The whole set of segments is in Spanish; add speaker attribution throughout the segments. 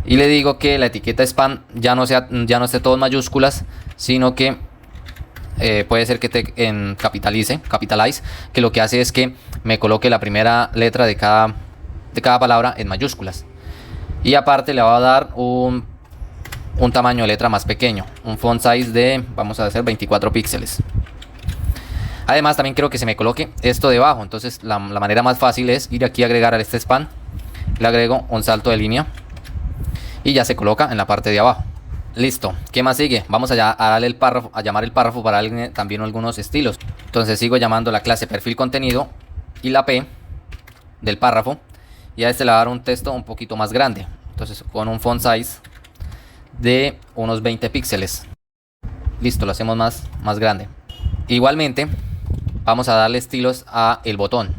Speaker 1: Y le digo que la etiqueta span ya no esté todo en mayúsculas, sino que puede ser que te capitalize, que lo que hace es que me coloque la primera letra de cada palabra en mayúsculas. Y aparte le va a dar un tamaño de letra más pequeño, un font size de, vamos a hacer 24 píxeles. Además también quiero que se me coloque esto debajo, entonces la manera más fácil es ir aquí a agregar a este span, le agrego un salto de línea y ya se coloca en la parte de abajo. Listo, ¿qué más sigue? Vamos a darle el párrafo, a llamar el párrafo para darle también algunos estilos. Entonces sigo llamando la clase perfil contenido y la P del párrafo, y a este le va a dar un texto un poquito más grande, entonces con un font size de unos 20 píxeles. Listo, lo hacemos más grande. Igualmente vamos a darle estilos a el botón.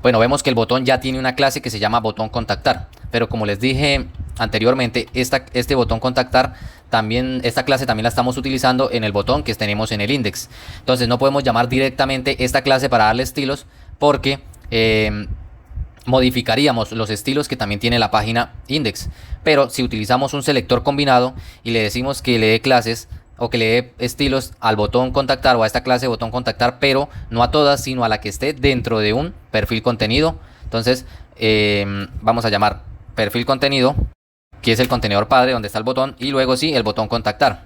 Speaker 1: Bueno, vemos que el botón ya tiene una clase que se llama botón contactar, pero como les dije anteriormente, este botón contactar también, esta clase también la estamos utilizando en el botón que tenemos en el index. Entonces no podemos llamar directamente esta clase para darle estilos, porque modificaríamos los estilos que también tiene la página index. Pero si utilizamos un selector combinado y le decimos que le dé clases o que le dé estilos al botón contactar o a esta clase botón contactar, pero no a todas, sino a la que esté dentro de un perfil contenido, entonces vamos a llamar perfil contenido, que es el contenedor padre donde está el botón, y luego sí el botón contactar.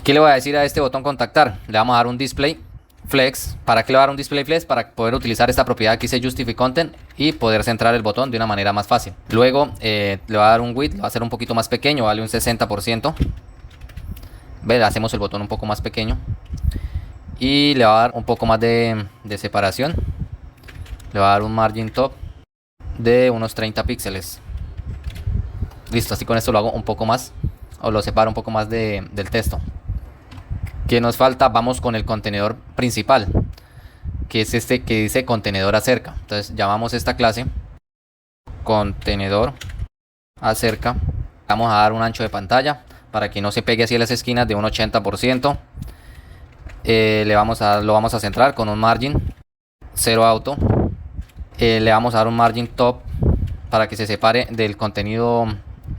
Speaker 1: ¿Qué le voy a decir a este botón contactar? Le vamos a dar un display flex. ¿Para qué le va a dar un display flex? Para poder utilizar esta propiedad que dice justify content y poder centrar el botón de una manera más fácil. Luego le va a dar un width, lo va a hacer un poquito más pequeño, vale un 60%. ¿Ve? Hacemos el botón un poco más pequeño y le va a dar un poco más de separación. Le va a dar un margin top de unos 30 píxeles. Listo, así con esto lo hago un poco más, o lo separo un poco más del texto. ¿Qué nos falta? Vamos con el contenedor principal, que es este que dice contenedor acerca. Entonces llamamos esta clase contenedor acerca. Vamos a dar un ancho de pantalla para que no se pegue así a las esquinas de un 80%. Lo vamos a centrar con un margin 0 auto. Le vamos a dar un margin top para que se separe del contenido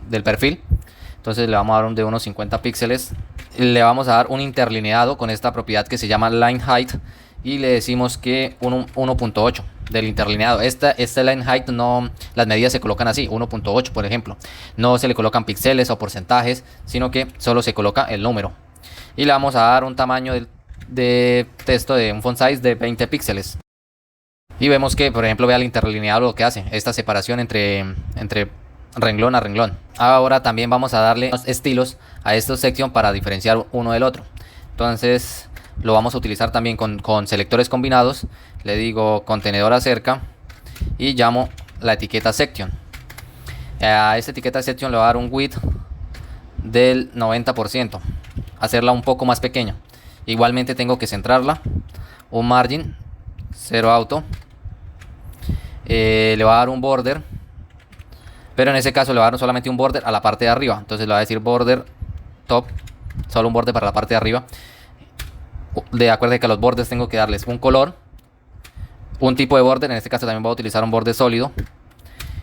Speaker 1: del perfil. Entonces le vamos a dar de unos 50 píxeles. Le vamos a dar un interlineado con esta propiedad que se llama line height, y le decimos que 1.8 del interlineado. Este line height, no, las medidas se colocan así, 1.8 por ejemplo, no se le colocan píxeles o porcentajes, sino que solo se coloca el número. Y le vamos a dar un tamaño de texto de un font size de 20 píxeles. Y vemos que, por ejemplo, vea el interlineado lo que hace, esta separación entre renglón a renglón. Ahora también vamos a darle estilos a estos section para diferenciar uno del otro. Entonces lo vamos a utilizar también con selectores combinados. Le digo contenedor acerca y llamo la etiqueta section. A esta etiqueta section le voy a dar un width del 90%, hacerla un poco más pequeña. Igualmente tengo que centrarla, un margin 0 auto. Le voy a dar un border, pero en ese caso le voy a dar solamente un border a la parte de arriba. Entonces le voy a decir border top, solo un border para la parte de arriba. De acuerdo que a los bordes tengo que darles un color, un tipo de border. En este caso también voy a utilizar un borde sólido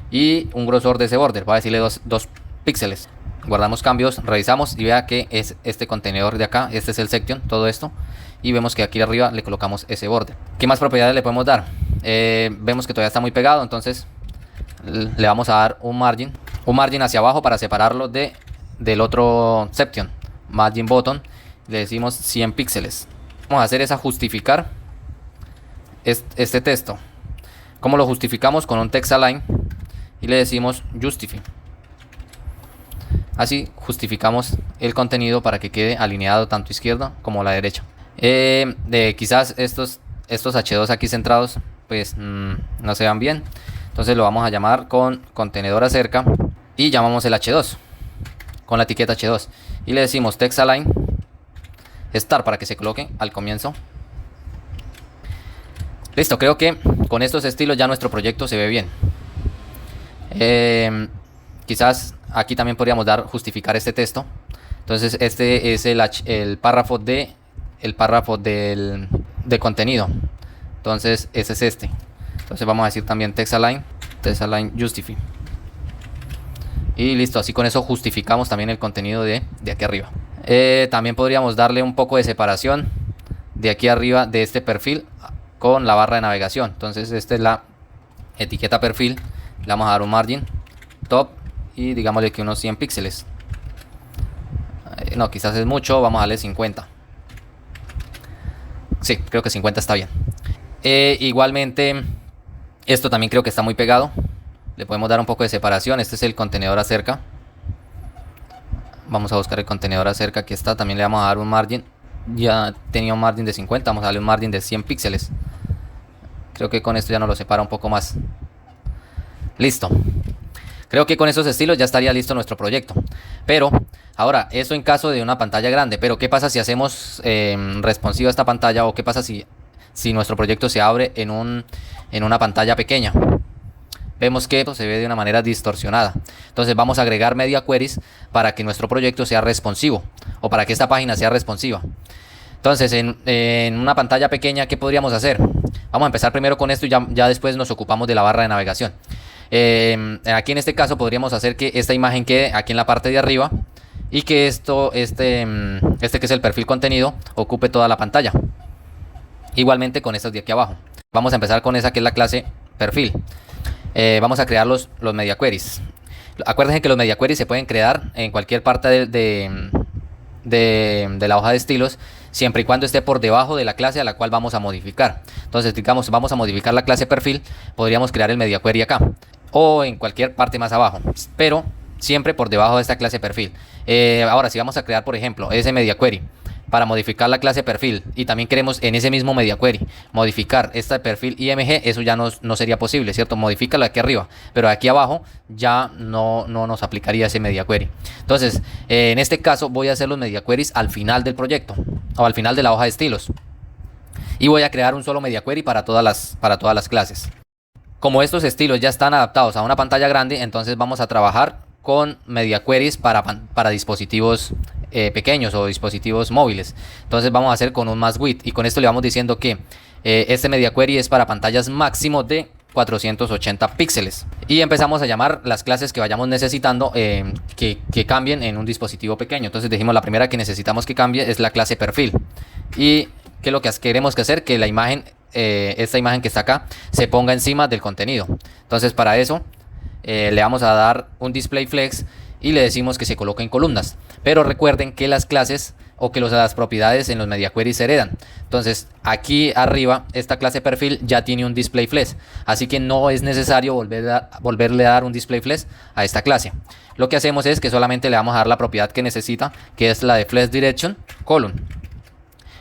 Speaker 1: y un grosor de ese border. Voy a decirle 2 píxeles. Guardamos cambios, revisamos y vea que es este contenedor de acá. Este es el section, todo esto. Y vemos que aquí arriba le colocamos ese borde. ¿Qué más propiedades le podemos dar? Vemos que todavía está muy pegado, entonces le vamos a dar un margin hacia abajo para separarlo del otro section. Margin bottom, le decimos 100 píxeles. Vamos a hacer es a justificar este texto. ¿Cómo lo justificamos? Con un text align y le decimos justify. Así justificamos el contenido para que quede alineado tanto izquierda como a la derecha. Quizás estos H2 aquí centrados pues no se vean bien, entonces lo vamos a llamar con contenedor acerca y llamamos el H2 con la etiqueta H2 y le decimos text align start para que se coloque al comienzo. Listo, creo que con estos estilos ya nuestro proyecto se ve bien. Quizás aquí también podríamos justificar este texto. Entonces este es el párrafo de contenido. Entonces ese es este. Entonces vamos a decir también text align justify. Y listo, así con eso justificamos también el contenido de aquí arriba. También podríamos darle un poco de separación de aquí arriba de este perfil con la barra de navegación. Entonces esta es la etiqueta perfil, le vamos a dar un margin top y digámosle que unos 100 píxeles. No, quizás es mucho, vamos a darle 50. Sí, creo que 50 está bien. Igualmente, esto también creo que está muy pegado. Le podemos dar un poco de separación. Este es el contenedor acerca. Vamos a buscar el contenedor acerca. Aquí está. También le vamos a dar un margin. Ya tenía un margin de 50. Vamos a darle un margin de 100 píxeles. Creo que con esto ya nos lo separa un poco más. Listo. Creo que con esos estilos ya estaría listo nuestro proyecto. Pero, ahora, eso en caso de una pantalla grande. Pero, ¿qué pasa si hacemos responsiva esta pantalla? ¿O qué pasa si nuestro proyecto se abre en una pantalla pequeña? Vemos que se ve de una manera distorsionada. Entonces vamos a agregar media queries para que nuestro proyecto sea responsivo, o para que esta página sea responsiva. Entonces en una pantalla pequeña, ¿qué podríamos hacer? Vamos a empezar primero con esto y ya después nos ocupamos de la barra de navegación. Aquí en este caso podríamos hacer que esta imagen quede aquí en la parte de arriba y que este que es el perfil contenido ocupe toda la pantalla. Igualmente con estas de aquí abajo. Vamos a empezar con esa que es la clase perfil. Vamos a crear los media queries. Acuérdense que los media queries se pueden crear en cualquier parte de la hoja de estilos, siempre y cuando esté por debajo de la clase a la cual vamos a modificar. Entonces, digamos, vamos a modificar la clase perfil, podríamos crear el media query acá o en cualquier parte más abajo, pero siempre por debajo de esta clase perfil. Ahora, si vamos a crear, por ejemplo, ese media query para modificar la clase perfil y también queremos en ese mismo media query modificar este perfil IMG, eso ya no sería posible, ¿cierto? Modifícalo aquí arriba, pero aquí abajo ya no nos aplicaría ese media query. Entonces, en este caso voy a hacer los media queries al final del proyecto o al final de la hoja de estilos y voy a crear un solo media query para todas las clases. Como estos estilos ya están adaptados a una pantalla grande, entonces vamos a trabajar con media queries para dispositivos pequeños o dispositivos móviles. Entonces vamos a hacer con un más width y con esto le vamos diciendo que este media query es para pantallas máximo de 480 píxeles y empezamos a llamar las clases que vayamos necesitando que cambien en un dispositivo pequeño. Entonces dijimos la primera que necesitamos que cambie es la clase perfil y que lo que queremos que hacer que la imagen esta imagen que está acá se ponga encima del contenido. Entonces para eso le vamos a dar un display flex y le decimos que se coloque en columnas. Pero recuerden que las clases o que las propiedades en los media queries se heredan. Entonces aquí arriba esta clase perfil ya tiene un display flex, así que no es necesario volverle a dar un display flex a esta clase. Lo que hacemos es que solamente le vamos a dar la propiedad que necesita, que es la de flex direction column.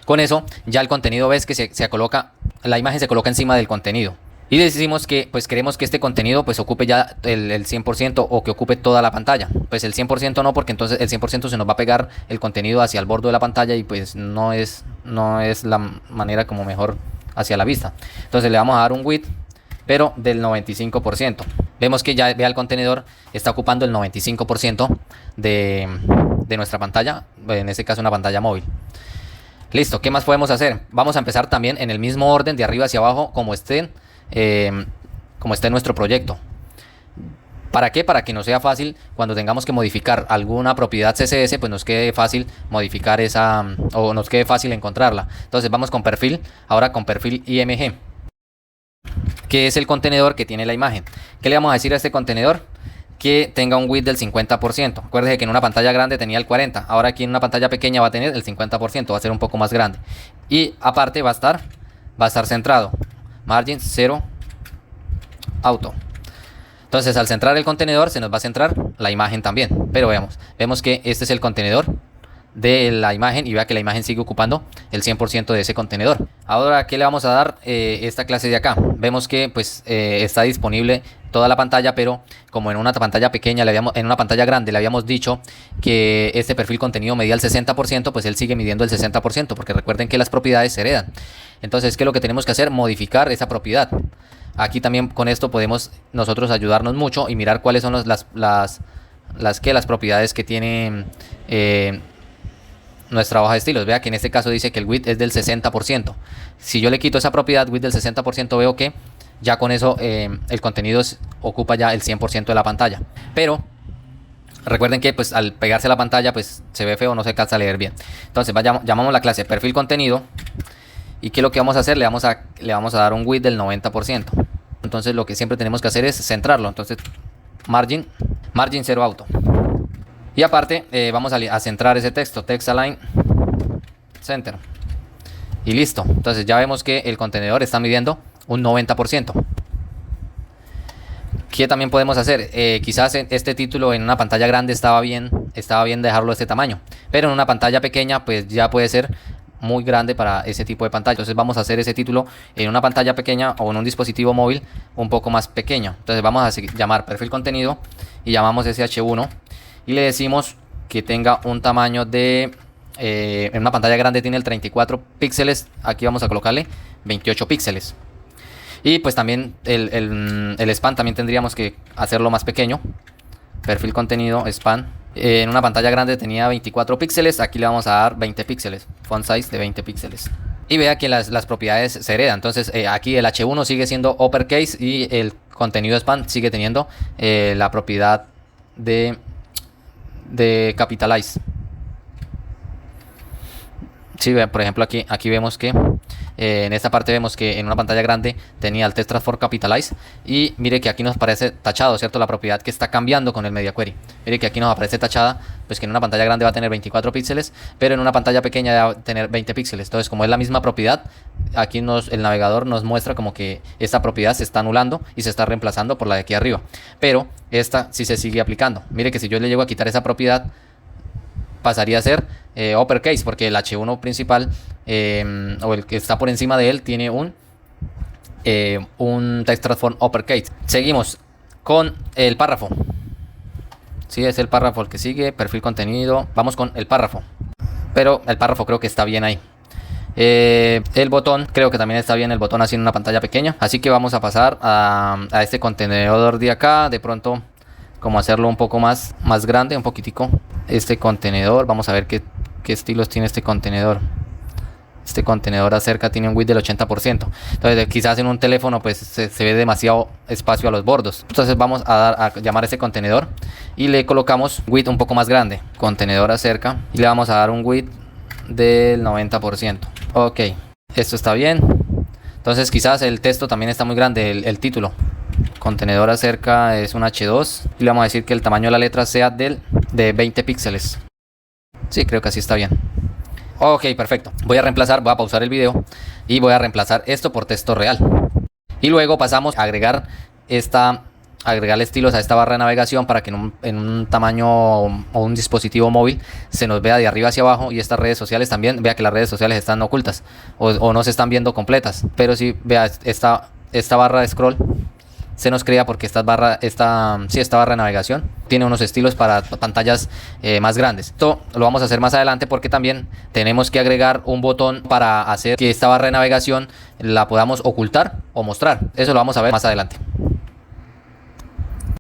Speaker 1: Con eso ya el contenido ves que se coloca, la imagen se coloca encima del contenido. Y decimos que pues queremos que este contenido pues ocupe ya el 100% o que ocupe toda la pantalla. Pues el 100% no, porque entonces el 100% se nos va a pegar el contenido hacia el borde de la pantalla y pues no es la manera como mejor hacia la vista. Entonces le vamos a dar un width, pero del 95%. Vemos que ya el contenedor está ocupando el 95% de nuestra pantalla, en este caso una pantalla móvil. Listo, ¿qué más podemos hacer? Vamos a empezar también en el mismo orden de arriba hacia abajo como esté nuestro proyecto. ¿Para qué? Para que nos sea fácil cuando tengamos que modificar alguna propiedad CSS, pues nos quede fácil modificar esa o nos quede fácil encontrarla. Entonces vamos con perfil, ahora con perfil IMG, que es el contenedor que tiene la imagen. ¿Qué le vamos a decir a este contenedor? Que tenga un width del 50%. Acuérdense que en una pantalla grande tenía el 40%, ahora aquí en una pantalla pequeña va a tener el 50%, va a ser un poco más grande. Y aparte va a estar centrado. Margin 0 auto. Entonces al centrar el contenedor se nos va a centrar la imagen también. Pero vemos que este es el contenedor de la imagen y vea que la imagen sigue ocupando el 100% de ese contenedor. Ahora, ¿qué le vamos a dar? Esta clase de acá. Vemos que pues está disponible toda la pantalla, pero como en una pantalla pequeña, en una pantalla grande le habíamos dicho que este perfil contenido medía el 60%, pues él sigue midiendo el 60%, porque recuerden que las propiedades se heredan. Entonces, ¿qué es lo que tenemos que hacer? Modificar esa propiedad. Aquí también con esto podemos nosotros ayudarnos mucho y mirar cuáles son las propiedades que tiene nuestra hoja de estilos. Vea que en este caso dice que el width es del 60%. Si yo le quito esa propiedad width del 60%, veo que ya con eso el contenido ocupa ya el 100% de la pantalla. Pero Recuerden que pues al pegarse a la pantalla pues se ve feo, no se alcanza a leer bien. Entonces llamamos la clase perfil contenido. ¿Y qué es lo que vamos a hacer? Le vamos a dar un width del 90%. Entonces lo que siempre tenemos que hacer es centrarlo. Entonces margin 0 auto. Y aparte vamos a centrar ese texto. Text align center. Y listo. Entonces ya vemos que el contenedor está midiendo un 90%. ¿Qué también podemos hacer? Quizás este título en una pantalla grande estaba bien dejarlo de este tamaño. Pero en una pantalla pequeña pues ya puede ser muy grande para ese tipo de pantalla. Entonces vamos a hacer ese título en una pantalla pequeña o en un dispositivo móvil un poco más pequeño. Entonces vamos a llamar perfil contenido y llamamos sh1 y le decimos que tenga un tamaño de en una pantalla grande tiene el 34 píxeles. Aquí vamos a colocarle 28 píxeles. Y pues también el span también tendríamos que hacerlo más pequeño. Perfil contenido span. En una pantalla grande tenía 24 píxeles, aquí le vamos a dar 20 píxeles, font size de 20 píxeles. Y vea que las propiedades se heredan, entonces aquí el H1 sigue siendo uppercase y el contenido span sigue teniendo la propiedad de capitalize. Sí, por ejemplo aquí vemos que en esta parte vemos que en una pantalla grande tenía el text transform capitalize y mire que aquí nos aparece tachado, ¿cierto? La propiedad que está cambiando con el media query. Mire que aquí nos aparece tachada, pues que en una pantalla grande va a tener 24 píxeles, pero en una pantalla pequeña va a tener 20 píxeles. Entonces, como es la misma propiedad, aquí el navegador nos muestra como que esta propiedad se está anulando y se está reemplazando por la de aquí arriba. Pero esta sí se sigue aplicando. Mire que si yo le llego a quitar esa propiedad, pasaría a ser uppercase, porque el H1 principal o el que está por encima de él tiene un text transform uppercase. Seguimos con el párrafo. Sí, es el párrafo el que sigue, perfil contenido. Vamos con el párrafo, pero el párrafo creo que está bien ahí. El botón, creo que también está bien el botón así en una pantalla pequeña. Así que vamos a pasar a este contenedor de acá. De pronto como hacerlo un poco más grande, un poquitico. Este contenedor, vamos a ver qué estilos tiene este contenedor. Este contenedor acerca tiene un width del 80%. Entonces quizás en un teléfono pues se ve demasiado espacio a los bordos. Entonces vamos a llamar a este contenedor y le colocamos width un poco más grande. Contenedor acerca y le vamos a dar un width del 90%. Ok, esto está bien. Entonces quizás el texto también está muy grande, el título. Contenedor acerca es un H2 y le vamos a decir que el tamaño de la letra sea de 20 píxeles. Sí, creo que así está bien. Ok, perfecto. Voy a pausar el video y voy a reemplazar esto por texto real. Y luego pasamos a agregarle estilos a esta barra de navegación para que en un tamaño o un dispositivo móvil se nos vea de arriba hacia abajo, y estas redes sociales también, vea que las redes sociales están ocultas o no se están viendo completas. Pero si vea esta barra de scroll se nos crea porque esta barra de navegación tiene unos estilos para pantallas más grandes. Esto lo vamos a hacer más adelante porque también tenemos que agregar un botón para hacer que esta barra de navegación la podamos ocultar o mostrar. Eso lo vamos a ver más adelante.